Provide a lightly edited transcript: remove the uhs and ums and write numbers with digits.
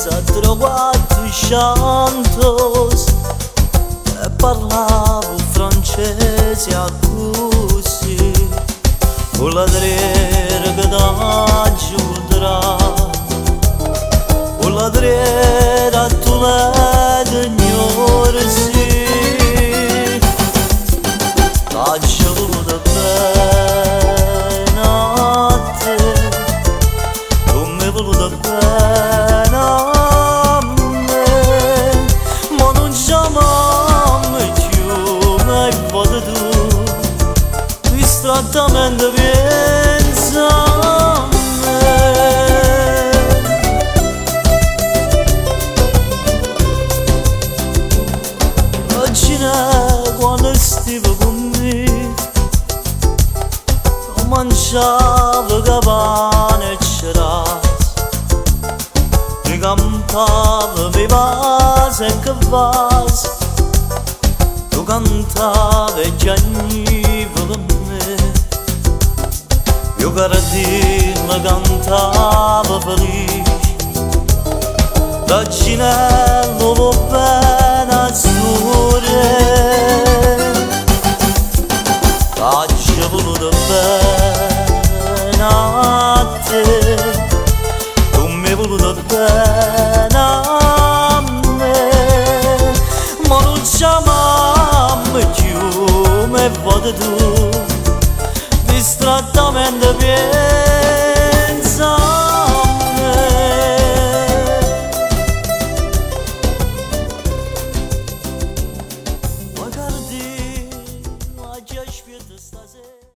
Trovati shantos e parlavo francese a così con la drera che t'aggiuderà con la drera tu la d'ignorsi t'aggiuda bene a te come voluta bene a me ma non chiamami più mai vado tu distrattamente pensa a me oggi quando stivo con me non mangiavo capane e c'era mi cantava mi vas e che vas tu cantavi e giagniva per me io carattina cantava felice da ginello lo bene azzurre t'ho voluto bene a te tu mi hai voluto bene a me ma non chiamami più me vado tu distrattamente pieno